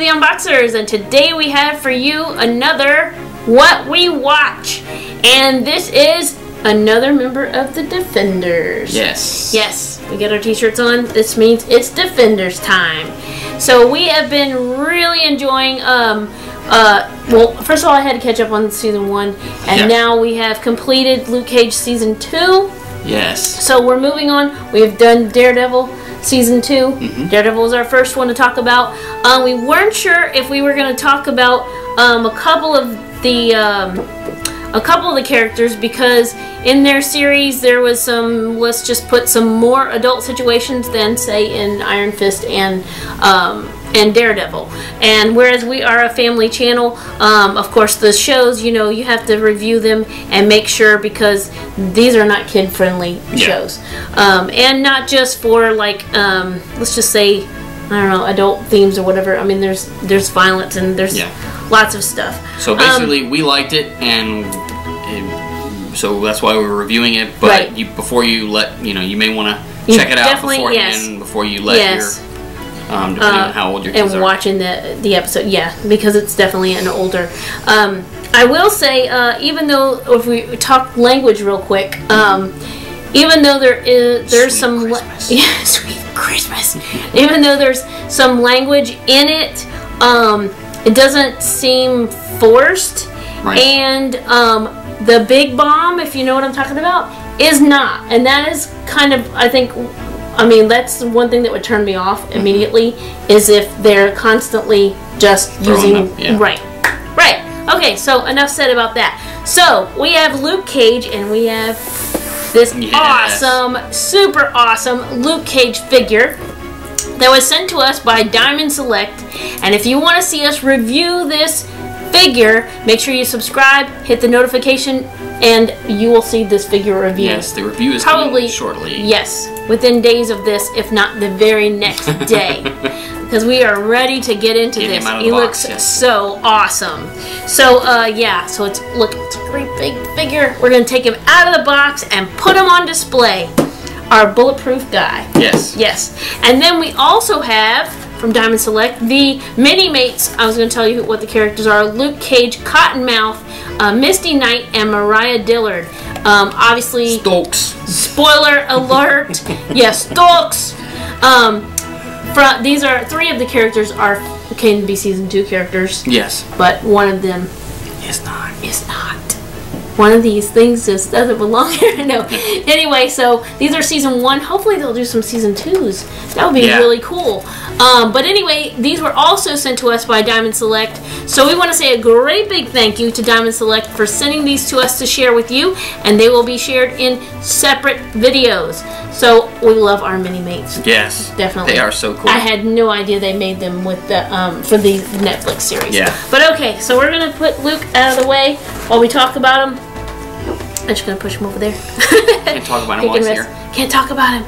the Unboxers, and today we have for you another What We Watch, and this is another member of the Defenders. Yes. Yes, we get our t-shirts on. This means it's Defenders time. So we have been really enjoying, well, first of all, I had to catch up on season 1, and now we have completed Luke Cage season 2. Yes. So we're moving on. We have done Daredevil season 2. Daredevil was our first one to talk about. We weren't sure if we were going to talk about a couple of the characters, because in their series there was some, let's just put some more adult situations than say in Iron Fist and Daredevil. And whereas we are a family channel, of course the shows, you know, you have to review them and make sure, because these are not kid-friendly shows. And not just for, like, let's just say, I don't know, adult themes or whatever. I mean, there's violence and there's lots of stuff. So basically, we liked it, and so that's why we were reviewing it. But before you let, you may want to check it out beforehand before you let your, depending on how old your kids are. And watching the episode, because it's definitely an older. I will say, even though, if we talk language real quick, even though there's some sweet Christmas, even though there's some language in it, it doesn't seem forced, and the big bomb, if you know what I'm talking about, is not, and that is kind of, I think, I mean, that's one thing that would turn me off immediately, is if they're constantly just using right. Okay, so enough said about that. So we have Luke Cage, and we have this awesome, super awesome Luke Cage figure that was sent to us by Diamond Select. And if you want to see us review this figure, make sure you subscribe, hit the notification, and you will see this figure review. Yes, the review is probably coming shortly. Yes, within days of this, if not the very next day. Because we are ready to get into this. He looks so awesome. So, so it's a great big figure. We're going to take him out of the box and put him on display. Our bulletproof guy. Yes. Yes. And then we also have, from Diamond Select, the mini-mates. I was going to tell you what the characters are. Luke Cage, Cottonmouth, Misty Knight, and Mariah Dillard. Obviously, Stokes. Spoiler alert. Stokes. These are 3 of the characters can be season 2 characters. Yes. But one of them is not. One of these things just doesn't belong here. No. Anyway, so these are season 1. Hopefully they'll do some season 2s. That would be really cool. But anyway, these were also sent to us by Diamond Select. So we want to say a great big thank you to Diamond Select for sending these to us to share with you. And they will be shared in separate videos. So we love our mini-mates. Yes. Definitely. They are so cool. I had no idea they made them with the for the Netflix series. Yeah. But okay, so we're going to put Luke out of the way while we talk about him. I'm just going to push him over there. Can't talk about him while he's here. Can't talk about him.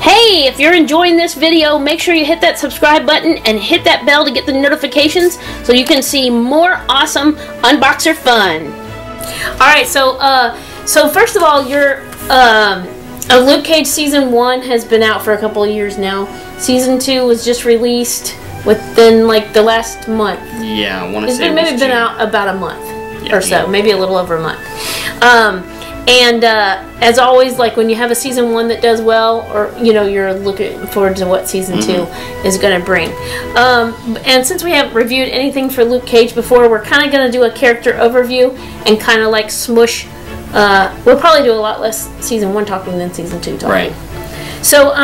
Hey, if you're enjoying this video, make sure you hit that subscribe button and hit that bell to get the notifications so you can see more awesome Unboxer fun. Alright, so first of all, Luke Cage Season 1 has been out for a couple of years now. Season 2 was just released within, like, the last month. Yeah, I want to say it's maybe been out about a month or so. Maybe a little over a month. As always, like, when you have a Season 1 that does well, or, you're looking forward to what Season 2 is going to bring. And since we haven't reviewed anything for Luke Cage before, we're kind of going to do a character overview and kind of, like, smush. We'll probably do a lot less Season 1 talking than Season 2 talking. Right. So,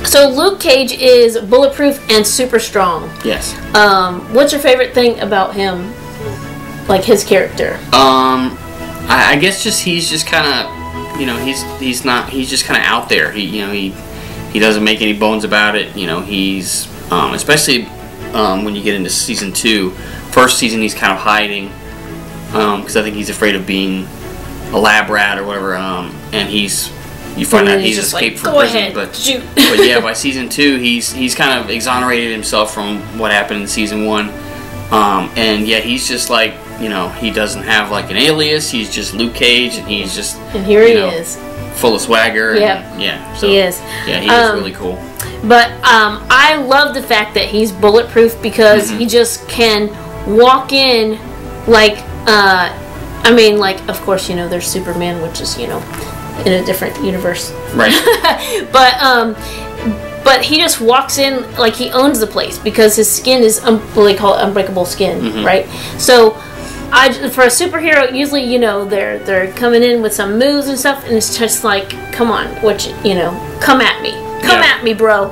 so Luke Cage is bulletproof and super strong. Yes. What's your favorite thing about him? Like, his character? I guess he's just kind of, he's just kind of out there. He doesn't make any bones about it. He's, especially when you get into Season 2. First season he's kind of hiding, because I think he's afraid of being a lab rat or whatever, and you find out he's escaped from prison. But yeah, by Season 2 he's kind of exonerated himself from what happened in Season 1, and yeah, he's just like, he doesn't have like an alias. He's just Luke Cage, and he's just, and here he is, full of swagger. Yep. And, yeah, so, he is. Yeah, he is really cool. But I love the fact that he's bulletproof because he just can walk in like, I mean, like, of course, you know, there's Superman, which is, you know, in a different universe. Right. But he just walks in like he owns the place because his skin is what they call unbreakable skin, right? So, for a superhero, usually, you know, they're coming in with some moves and stuff, and it's just like, come on, you know, come at me, bro.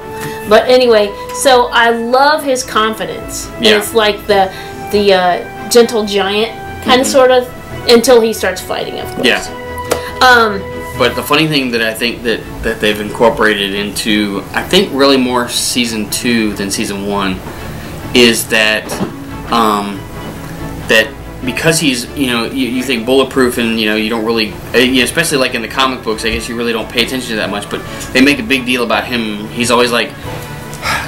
But anyway, so I love his confidence. Yeah. It's like the gentle giant kind of sort of until he starts fighting, of course. Yeah. But the funny thing that I think that they've incorporated into, I think really more season 2 than season 1, is that that because he's, you know, you think bulletproof and, you know, you don't really, especially like in the comic books, I guess you really don't pay attention to that much, but they make a big deal about him. He's always like,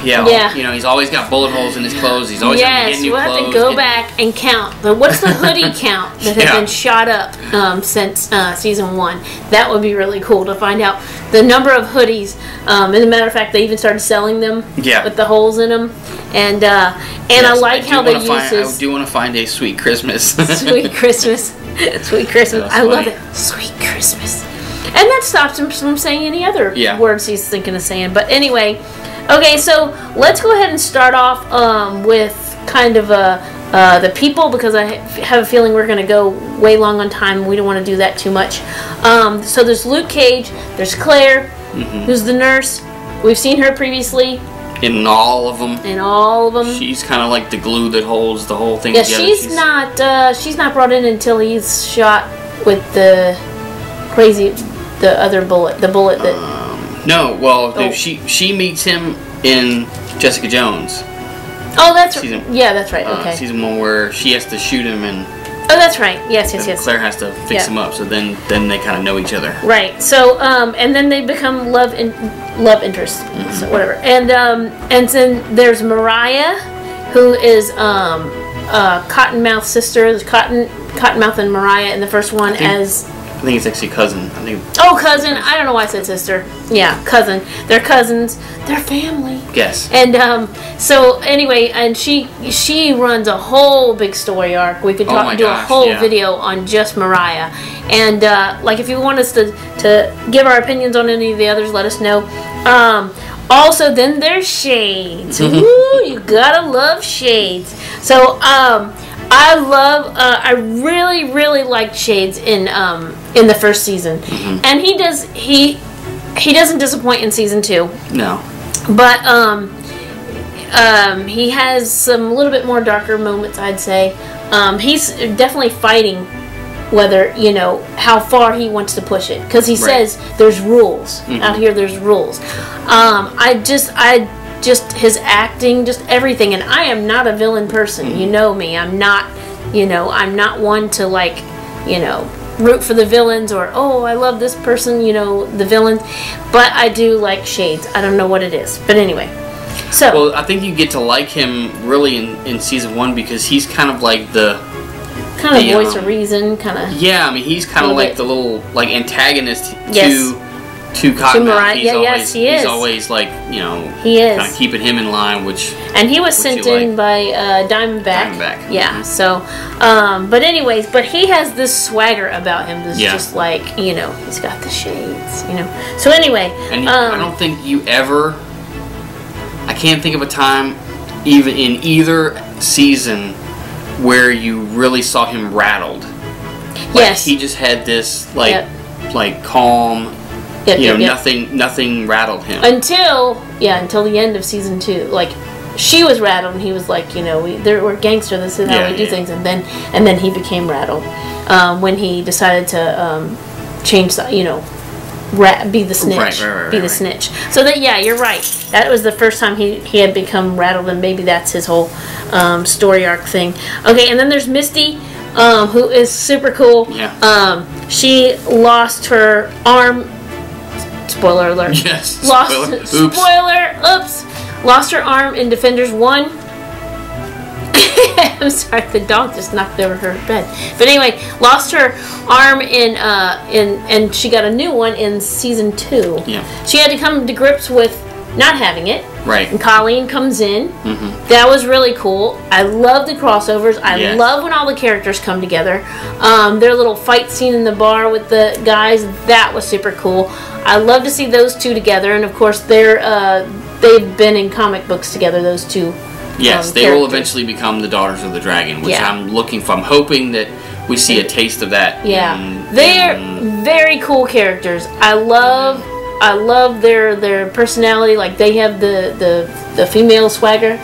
you know, he's always got bullet holes in his clothes. He's always having to get new clothes. Yes, we'll have to go back and count. But what's the hoodie count that has been shot up since season 1? That would be really cool to find out the number of hoodies. As a matter of fact, they even started selling them with the holes in them. And I like how they use his... I do want to find a Sweet Christmas. Sweet Christmas. Sweet Christmas. I love it. Sweet Christmas. And that stops him from saying any other words he's thinking of saying. But anyway... Okay, so let's go ahead and start off with kind of the people, because I have a feeling we're going to go way long on time. We don't want to do that too much. So there's Luke Cage, there's Claire, who's the nurse. We've seen her previously. In all of them. In all of them. She's kind of like the glue that holds the whole thing together. Yeah, she's not brought in until he's shot with the other bullet, the bullet that... No, well, she meets him in Jessica Jones. Oh, that's right. Yeah, that's right. Okay. Season 1 where she has to shoot him and... Oh, that's right. Yes. Claire has to fix him up, so then they kind of know each other. Right. So, and then they become love interests, so whatever. And then there's Mariah, who is Cottonmouth's sister. There's Cottonmouth and Mariah in the first one I think it's actually cousin. Cousin. I don't know why I said sister. Yeah, cousin. They're cousins. They're family. Yes. And so anyway, and she runs a whole big story arc. We could do a whole video on just Mariah. And like if you want us to give our opinions on any of the others, let us know. Also, then there's Shades. Woo, you gotta love Shades. So I really, really liked Shades in the first season, and he doesn't disappoint in season 2. No, but he has some little bit more darker moments, I'd say. He's definitely fighting whether, you know, how far he wants to push it, because he says there's rules out here. There's rules. Just his acting, just everything, and I am not a villain person. You know me. I'm not one to, like, you know, root for the villains or, oh, I love this person, you know, the villains. But I do like Shades. I don't know what it is, but anyway. So well, I think you get to like him really in season 1 because he's kind of like the voice of reason, kind of. Yeah, I mean, he's kind of like the little like antagonist to Cottonmouth. He's always like, you know, kind of keeping him in line, and he was sent in by Diamondback. Yeah. So, but anyways, but he has this swagger about him that's just like, you know, he's got the shades, you know. So anyway, and I don't think you ever. I can't think of a time, even in either season, where you really saw him rattled. Like, he just had this like calm. Nothing rattled him until the end of season 2. Like, she was rattled, and he was like, you know, we're gangster. This is how we do things. And then he became rattled when he decided to change, you know, be the snitch, the snitch. So that you're right. That was the first time he had become rattled, and maybe that's his whole story arc thing. Okay, and then there's Misty, who is super cool. Yeah. She lost her arm. Spoiler alert. Yes. Lost her arm in Defenders 1. I'm sorry, the dog just knocked over her bed. But anyway, lost her arm and she got a new one in season 2. Yeah. She had to come to grips with not having it. Right. And Colleen comes in. That was really cool. I love the crossovers. I love when all the characters come together. Their little fight scene in the bar with the guys, that was super cool. I love to see those two together, and of course they've been in comic books together, those two. Yes, they will eventually become the Daughters of the Dragon, which I'm looking for. I'm hoping that we see a taste of that. Yeah, they're very cool characters. I love their personality. Like, they have the female swagger,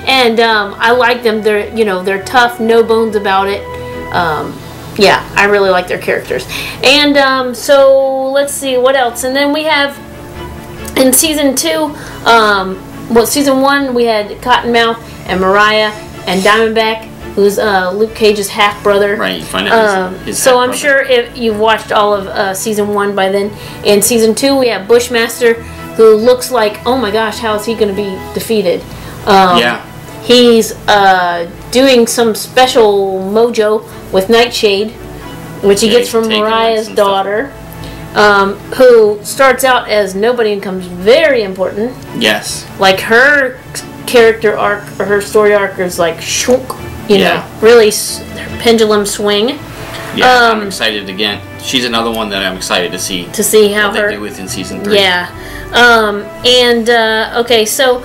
and I like them. They're tough, no bones about it. Yeah, I really like their characters. And so let's see what else. And then we have in season 2. Season 1 we had Cottonmouth and Mariah and Diamondback, who's Luke Cage's half brother. Right, you find out his so I'm sure if you've watched all of season 1 by then. In season 2 we have Bushmaster, who looks like, oh my gosh, how is he going to be defeated? He's doing some special mojo with Nightshade, which he gets from Mariah's daughter. Who starts out as nobody and becomes very important. Yes. Like, her character arc, or her story arc, is like shunk, you know, really pendulum swing. Yeah, I'm excited again. She's another one that I'm excited to see. To see how they do with in season 3. Yeah. Okay, so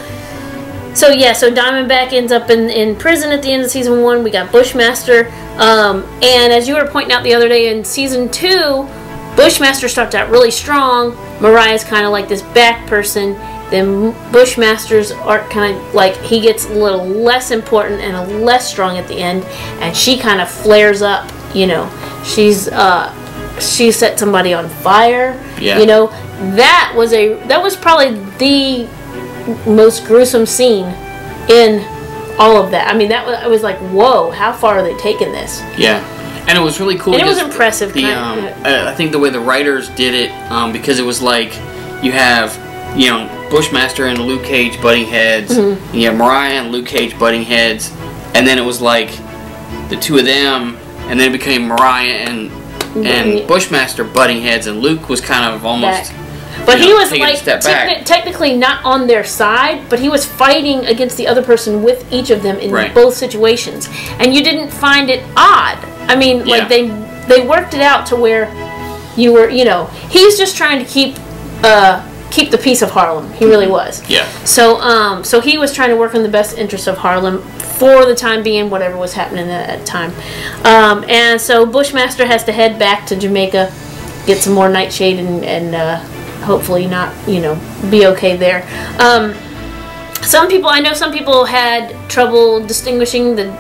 Diamondback ends up in prison at the end of season 1. We got Bushmaster. And as you were pointing out the other day, in season 2, Bushmaster starts out really strong. Mariah's kind of like this back person. Then Bushmaster's arc kind of like, he gets a little less important and less strong at the end, and she kind of flares up. You know, she set somebody on fire. Yeah. You know, that was probably the most gruesome scene in all of that. I mean, I was like, whoa, how far are they taking this? Yeah. And it was really cool. And it was impressive. I think the way the writers did it, because it was like, you have, Bushmaster and Luke Cage butting heads, and you have Mariah and Luke Cage butting heads, and then it was like the two of them, and then it became Mariah and Bushmaster butting heads, and Luke was kind of almost... But he was like technically not on their side, but he was fighting against the other person with each of them in both situations, and you didn't find it odd. I mean, like they worked it out to where you were, he's just trying to keep the peace of Harlem. He really was. Yeah. So he was trying to work in the best interest of Harlem for the time being, whatever was happening at that time. And so Bushmaster has to head back to Jamaica, get some more Nightshade, and hopefully not, be okay there. I know some people had trouble distinguishing the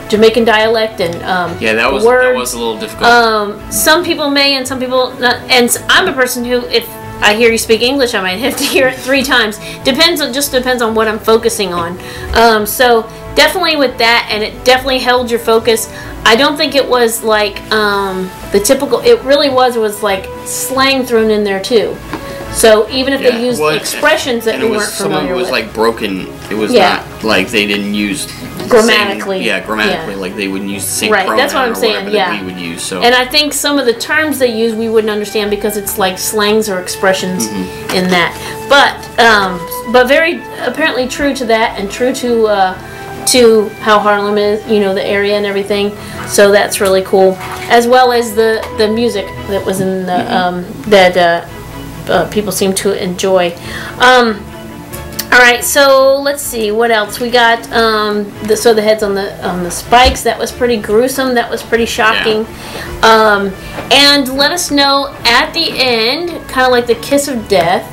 Jamaican dialect and that was a little difficult. Some people may, and some people not. And I'm a person who, if I hear you speak English, I might have to hear it 3 times. Just depends on what I'm focusing on. So definitely with that, and it definitely held your focus. I don't think it was like the typical. It really was like slang thrown in there too. So even if they used expressions that we weren't familiar with. Some of it was like broken. It was not like they didn't use grammatically. Like they wouldn't use the same pronoun that's what I'm saying. that we would use. So. And I think some of the terms they use we wouldn't understand because it's like slangs or expressions in that. But very apparently true to that, and true to how Harlem is, the area and everything. So that's really cool, as well as the music that was in the people seem to enjoy. Alright, so let's see what else we got. The heads on the spikes, that was pretty gruesome, that was pretty shocking. And let us know at the end, kind of like the kiss of death,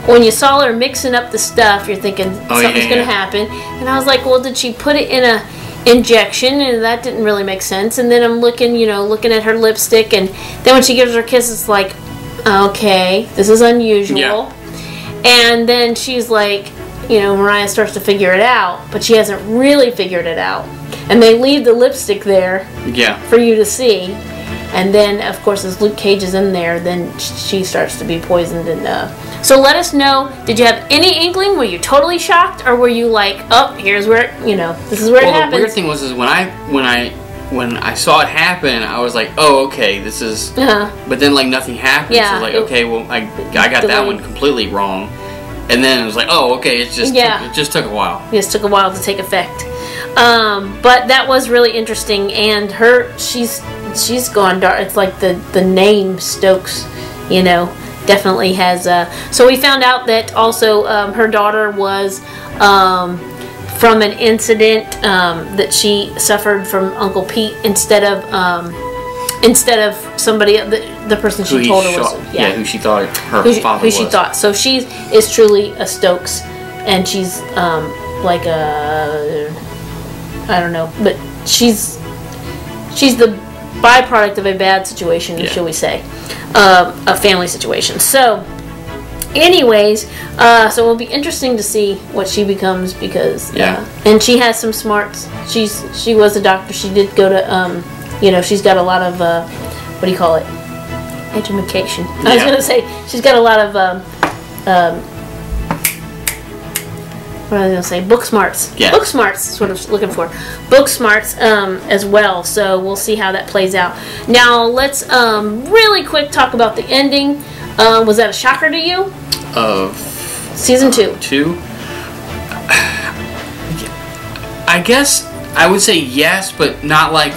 when you saw her mixing up the stuff, you're thinking something's going to happen. And I was like, well, did she put it in a injection? And that didn't really make sense. And then I'm looking at her lipstick, and then when she gives her kiss, it's like, okay, this is unusual. Yeah. And then she's like, Mariah starts to figure it out, but she hasn't really figured it out. And they leave the lipstick there for you to see. And then, of course, as Luke Cage is in there, then she starts to be poisoned. And so let us know, did you have any inkling? Were you totally shocked? Or were you like, oh, here's where, this is where it happens? The weird thing was when I when I saw it happen, I was like, oh, okay, this is. But then like nothing happened. Yeah, so I was like, okay, well I got that one completely wrong. And then it was like, oh, okay, it just took a while. It just took a while to take effect. But that was really interesting, and she's gone dark. It's like the name Stokes, you know, definitely has. So we found out that also her daughter was from an incident that she suffered from Uncle Pete instead of somebody, the person she told her was who she thought her father was. Who she thought. So she is truly a Stokes, and she's like a, I don't know, but she's the byproduct of a bad situation, shall we say, a family situation. So anyways, so it will be interesting to see what she becomes, because and she has some smarts. She was a doctor. She did go to you know, she's got a lot of what do you call it, education. I was gonna say she's got a lot of what was I going to say? Book smarts. Yeah. Book smarts is what I was looking for. Book smarts as well. So we'll see how that plays out. Now let's really quick talk about the ending. Was that a shocker to you? Of season 2. 2. I guess I would say yes, but not like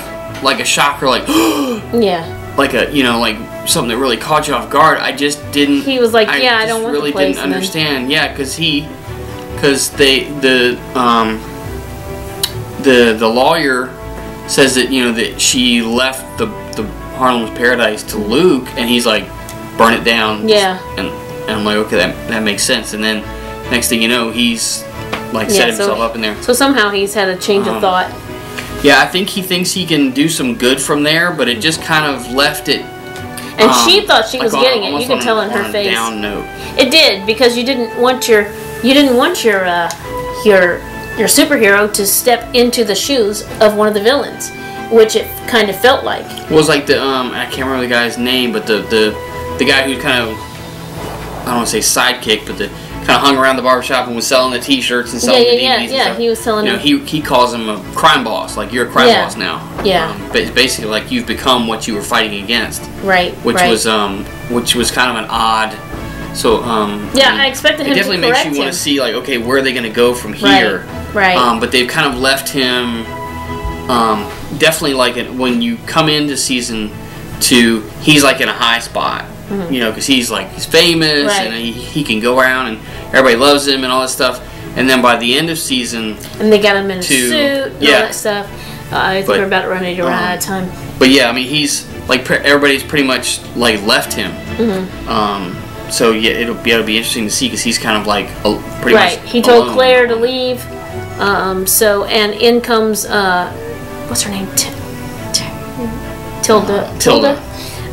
a shocker. Like yeah. Like a, you know, like something that really caught you off guard. I just didn't. He was like, yeah, I don't want really the place. Didn't understand. Yeah, because the lawyer says that, you know, that she left the Harlem's Paradise to Luke, and he's like, burn it down. Yeah. And I'm like, okay, that makes sense. And then next thing you know, he's like set himself up in there. So somehow he's had a change of thought. Yeah, I think he thinks he can do some good from there, but it just kind of left it. And she thought she was getting it. You could tell in her face. Down note. It did, because you didn't want your superhero to step into the shoes of one of the villains, which it kind of felt like. It was like the I can't remember the guy's name, but the guy who kind of, I don't want to say sidekick, but the kind of hung around the barbershop and was selling the T-shirts and selling the DVDs. Yeah, he was selling. You know, he calls him a crime boss. Like, you're a crime boss now. Yeah. But basically, like, you've become what you were fighting against. Right. Which was kind of an odd. So yeah, I expected him to correct him. It definitely makes you want to see, like, okay, where are they going to go from here? Right. But they've kind of left him. Definitely, like, when you come into season 2, he's like in a high spot. You know, because he's famous, and he can go around and everybody loves him and all that stuff. And then by the end of season, and they got him in a suit and all that stuff. I think we're about ready to run out of time. But yeah, I mean, he's like, everybody's pretty much like left him. So yeah, it'll be interesting to see, because he's kind of like pretty much He told Claire to leave. So, and in comes what's her name? Tilda.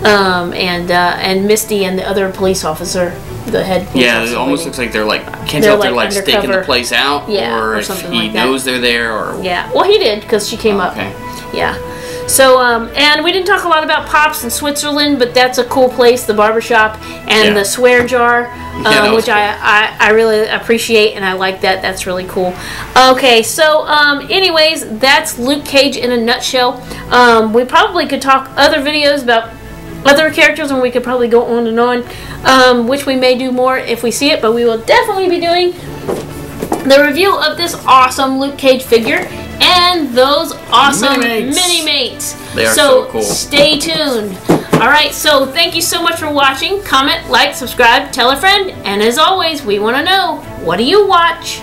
And Misty and the other police officer, the head police officer. It almost looks like they're like, I can't tell if they're like staking the place out, or if he knows they're there, or well, he did, because she came up. Yeah. So and we didn't talk a lot about Pops in Switzerland, but that's a cool place, the barbershop and the swear jar, which cool. I really appreciate, and I like that. That's really cool. Okay, so anyways, that's Luke Cage in a nutshell. We probably could talk other videos about other characters, and we could probably go on and on, which we may do more if we see it, but we will definitely be doing the review of this awesome Luke Cage figure and those awesome mini-mates. They are so cool. Stay tuned. Alright, so thank you so much for watching. Comment, like, subscribe, tell a friend, and as always, we want to know, what do you watch?